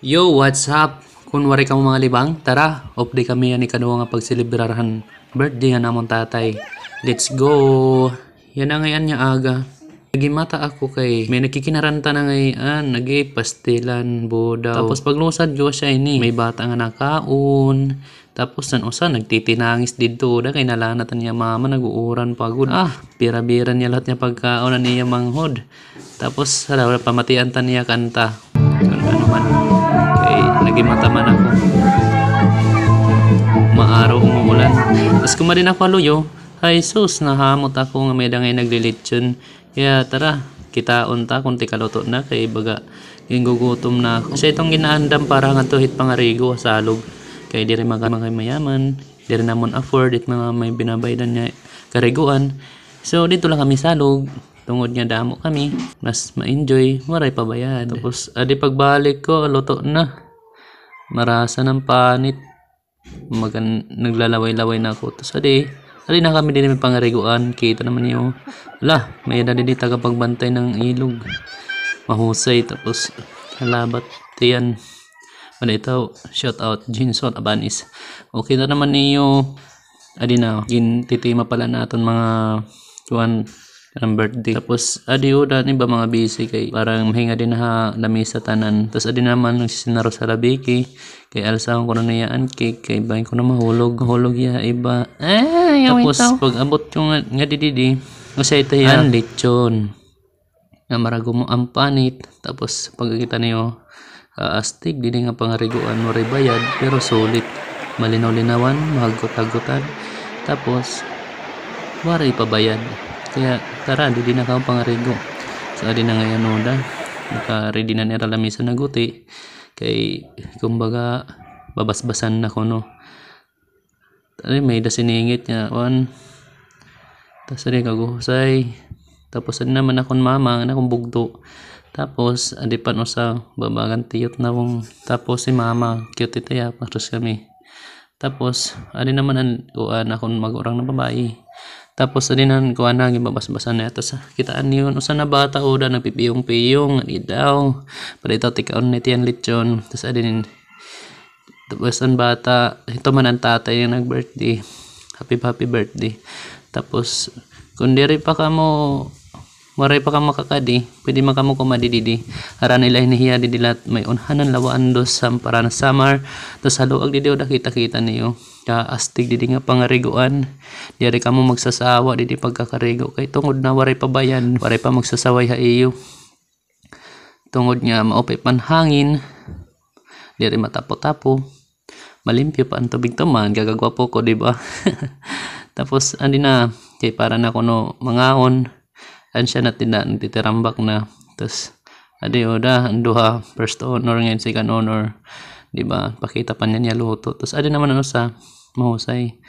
Yo, what's up? Kunwari ka mo mga libang, tara, off day kami yan ikaduwa nga pagselebrarahan birthday nga namon tatay. Let's go! Yan na ngayon niya aga. Nagimata ako kay may nakikinaranta na ngayon, pastilan, bodaw. Tapos paglusad ko siya ini, may bata nga nakaon. Tapos san usa nagtitinangis dito da kay nalanatan niya mama naguuran pagod. Bira-bira niya lahat niya pagkaon niya manghod. Tapos hala pamatian ta niya kanta. Ano man. Kay nagimata man ako. Maaraw umuulan. Tapos kumadin ako aluyo. Ay sus, nahamot ako nga may dangay naglilitsyon. Kaya tara, kita unta kung tikaluto na kay baga gugutom na ako. Kasi itong ginaandam para nga tuhit pangarigo salog. Kay di rin mga mayaman, di rin namon afford it mga may binabaydan niya kariguan. So dito lang kami salog. Tungod nga damo kami, mas ma-enjoy, maray pa bayad. Tapos adi pagbalik ko, luto na. Marasa ng panit. Naglalaway-laway na ako. Tapos adi na kami din may pangariguan. Kita naman niyo. Wala, may edad din tagapagbantay ng ilog. Mahusay. Tapos halabat tiyan. Wala ito, shout out Jinson Abanis. Okay na naman niyo. Adi na, gintitima pala natin mga kuwan ng birthday. Tapos adi uda ni ba mga busy kay parang mahinga din ha lamisa tanan. Tapos adi naman nagsisinaro sa labiki kay alsaon ko na niyaan cake kay bahin ko na hulog ya iba. Tapos pag abot yung nga dididi kasi ito yan lechon nga marago mo ang panit. Tapos pagkita niyo astig dili nga pangariguan mo ray bayad pero sulit malinaw-linawan mahagot-hagotan. Tapos waray pabayad. Kaya tara, di na kao pangarigo. So adi na ngayon oda. Naka-ready na nira lamisa na guti. Kay kumbaga babasbasan na ko no. Tari may dasiningit niya on. Tapos adi kaguhusay. Tapos adi naman akong mama, akong bugto. Tapos adi pa no sa babagan tiyot na kong. Tapos si mama, cute ito ya, paros kami. Tapos adi naman ang kuan akong mag-urang na babae. Tapos adinan ko ana gibabas-basan na ito sa kitaan niyon usa na bata oda nagpipiyong-piyong ani daw para ito tikaon ni tiyan lechon. Tapos adinin tapos ang bata ito man ang tatay yung nag-birthday, happy birthday. Tapos kung diri pa kamo maray pa ka makakadi pwede man kamo kumadididi ara nila hinihiya didilat may unhanan lawaan dos para na summer. Tapos haluag didi oda kita-kita niyo astig didi nga pangariguan diri ka mo magsasawa didi pagkakarigo kay tungod na waray pabayan waray pa magsasaway ha iyo tungod nga maupay panhangin diri matapo-tapo malimpyo pa ang tubig tuman gagagwapo ko di ba. Tapos andi na kay para na kuno mangaon an siya na titirambak na. Tapos adi oda ang duha first honor ngayon second honor di ba pakita pa niya luto. Tapos adi naman ano sa mahusay.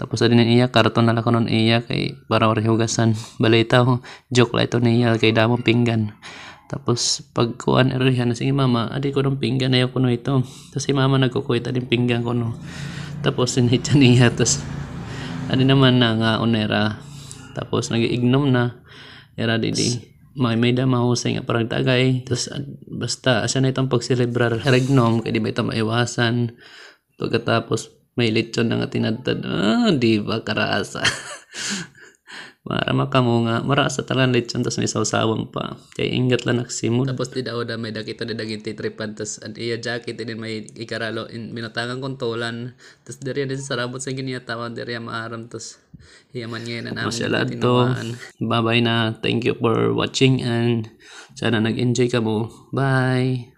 Tapos adi na iya karton na lang ko nun iya kay para ori hugasan balita joke la ito niya kay damong pinggan. Tapos pagkuan erihan na sige mama adi ko ng pinggan ayaw ko no ito. Tapos si mama nagkukuit adi pinggan ko no. Tapos sinitya niya. Tapos adi naman na nga onera. Tapos nag-ignom na era didi may mahusay nga parang tagay. Tapos basta asa na itong pagselebrar regnom kaya di ba ito maiwasan. Pagkatapos may lechon na nga tinadtad di ba karasa. Marama ka mo nga marasa talang lechon tapos may sawsawang pa kay ingat lang naksimul. Tapos di daw may dakito di daging titripan tapos iya jacket din may ikaralo binatangan kong tolan tapos diri din sa sarabot sa giniyatawan diri maaram tapos hiyaman ngayon na namin tinawaan. Bye bye na, thank you for watching and sana nag-enjoy ka mo. Bye.